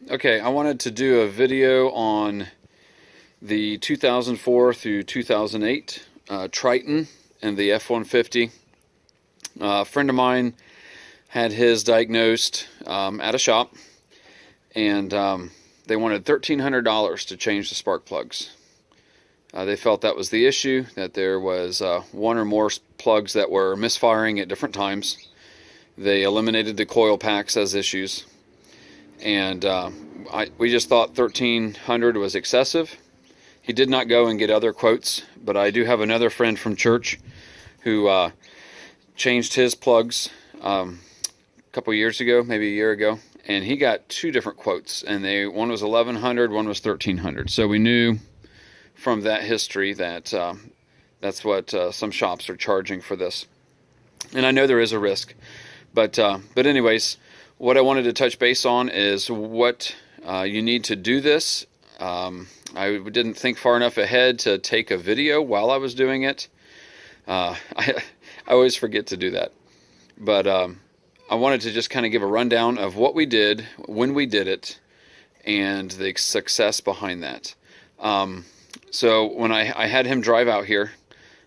Okay, I wanted to do a video on the 2004 through 2008 Triton and the F150. A friend of mine had his diagnosed at a shop, and they wanted $1,300 to change the spark plugs. They felt that was the issue, that there was one or more plugs that were misfiring at different times. They eliminated the coil packs as issues, and we just thought $1,300 was excessive. He did not go and get other quotes, but I do have another friend from church who changed his plugs a couple years ago, maybe a year ago, and he got two different quotes, and one was $1,100, one was $1,300. So we knew from that history that that's what some shops are charging for this, and I know there is a risk, but anyways, what I wanted to touch base on is what you need to do this. I didn't think far enough ahead to take a video while I was doing it. I always forget to do that, but I wanted to just kind of give a rundown of what we did, when we did it, and the success behind that. So when I had him drive out here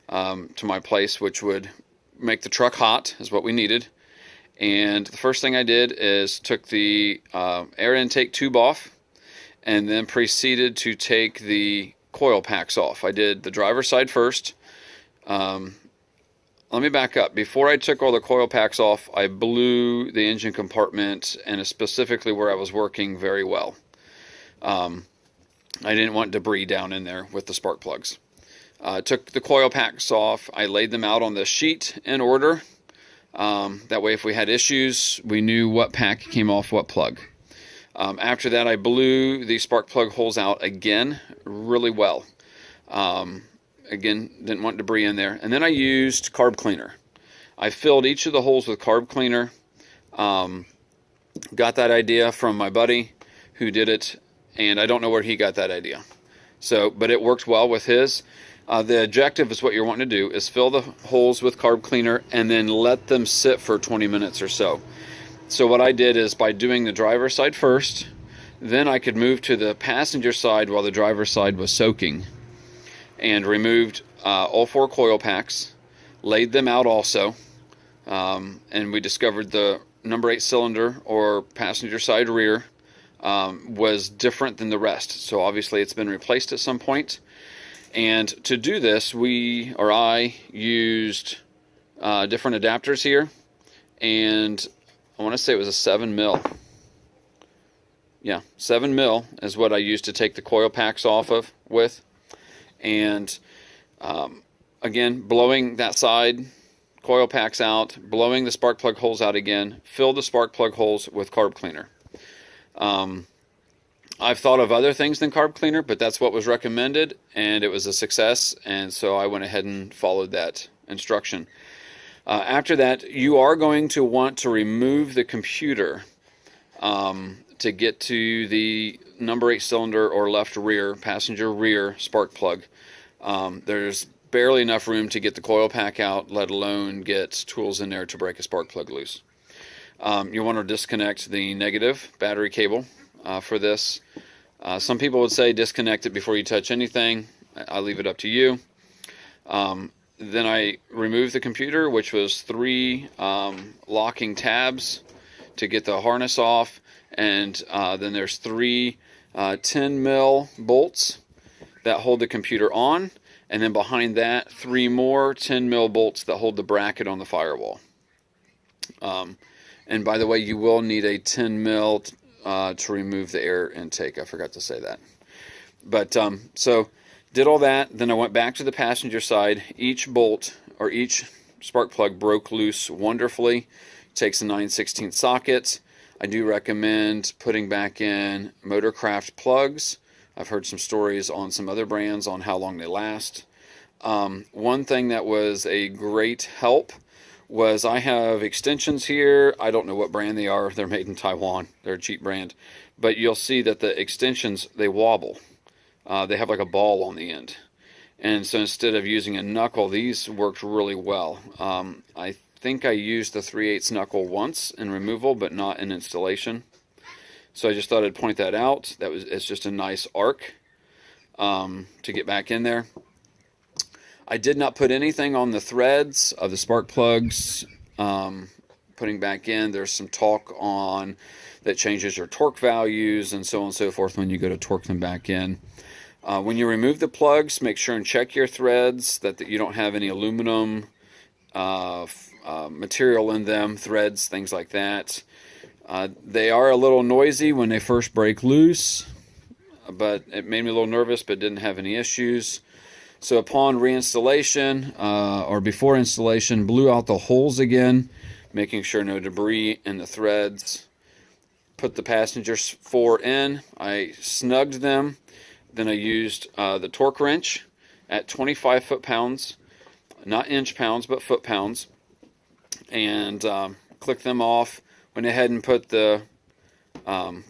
to my place, which would make the truck hot, is what we needed. And the first thing I did is took the air intake tube off, and then proceeded to take the coil packs off. I did the driver's side first. Let me back up. Before I took all the coil packs off, I blew the engine compartment, and specifically where I was working, very well. I didn't want debris down in there with the spark plugs. Took the coil packs off. I laid them out on the sheet in order. That way, if we had issues, we knew what pack came off what plug. After that, I blew the spark plug holes out again really well. Again, didn't want debris in there. And then I used carb cleaner. I filled each of the holes with carb cleaner. Got that idea from my buddy who did it, and I don't know where he got that idea. But it worked well with his. The objective is what you're wanting to do is fill the holes with carb cleaner and then let them sit for 20 minutes or so. So what I did is, by doing the driver's side first, then I could move to the passenger side while the driver's side was soaking, and removed all 4 coil packs, laid them out also, and we discovered the number 8 cylinder or passenger side rear was different than the rest. So obviously it's been replaced at some point. And to do this, I used different adapters here, and I want to say it was a 7 mil. Yeah, 7 mil is what I used to take the coil packs off of with. And again, blowing that side coil packs out, blowing the spark plug holes out again, fill the spark plug holes with carb cleaner. I've thought of other things than carb cleaner, but that's what was recommended, and it was a success, and so I went ahead and followed that instruction. After that, you are going to want to remove the computer to get to the number 8 cylinder or left rear, passenger rear spark plug. There's barely enough room to get the coil pack out, let alone get tools in there to break a spark plug loose. You want to disconnect the negative battery cable for this. Some people would say disconnect it before you touch anything. I'll leave it up to you. Then I removed the computer, which was 3 locking tabs to get the harness off, and then there's 3 10 mil bolts that hold the computer on, and then behind that 3 more 10 mil bolts that hold the bracket on the firewall. And by the way, you will need a 10 mil to remove the air intake. I forgot to say that. But so did all that. Then I went back to the passenger side. Each bolt or each spark plug broke loose wonderfully. Takes a 9/16 socket. I do recommend putting back in Motorcraft plugs. I've heard some stories on some other brands on how long they last. One thing that was a great help was I have extensions here. I don't know what brand they are. They're made in Taiwan. They're a cheap brand. But you'll see that the extensions, they wobble. They have like a ball on the end. And so instead of using a knuckle, these worked really well. I think I used the 3/8 knuckle once in removal, but not in installation. So I just thought I'd point that out. It's just a nice arc to get back in there. I did not put anything on the threads of the spark plugs. Putting back in, there's some talk on that changes your torque values and so on and so forth when you go to torque them back in. When you remove the plugs, make sure and check your threads that you don't have any aluminum material in them, threads, things like that. They are a little noisy when they first break loose, but it made me a little nervous, but didn't have any issues. So upon reinstallation or before installation, blew out the holes again, making sure no debris in the threads. Put the passenger 4 in. I snugged them. Then I used the torque wrench at 25 foot-pounds, not inch-pounds, but foot-pounds, and clicked them off. Went ahead and put the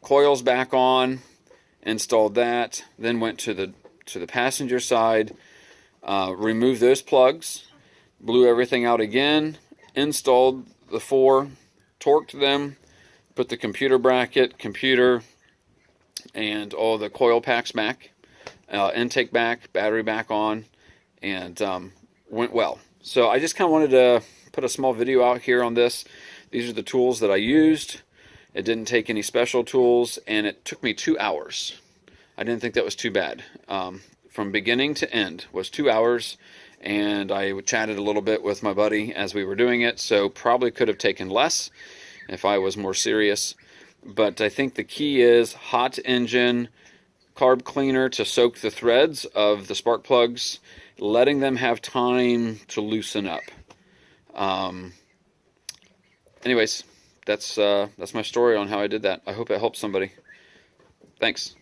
coils back on, installed that, then went to the passenger side, removed those plugs, blew everything out again, installed the 4, torqued them, put the computer bracket, and all the coil packs back, intake back, battery back on, and went well. So I just kind of wanted to put a small video out here on this. These are the tools that I used. It didn't take any special tools, and it took me 2 hours. I didn't think that was too bad. From beginning to end was 2 hours, and I chatted a little bit with my buddy as we were doing it, so probably could have taken less if I was more serious. But I think the key is hot engine, carb cleaner to soak the threads of the spark plugs, letting them have time to loosen up. Anyways, that's my story on how I did that. I hope it helps somebody. Thanks.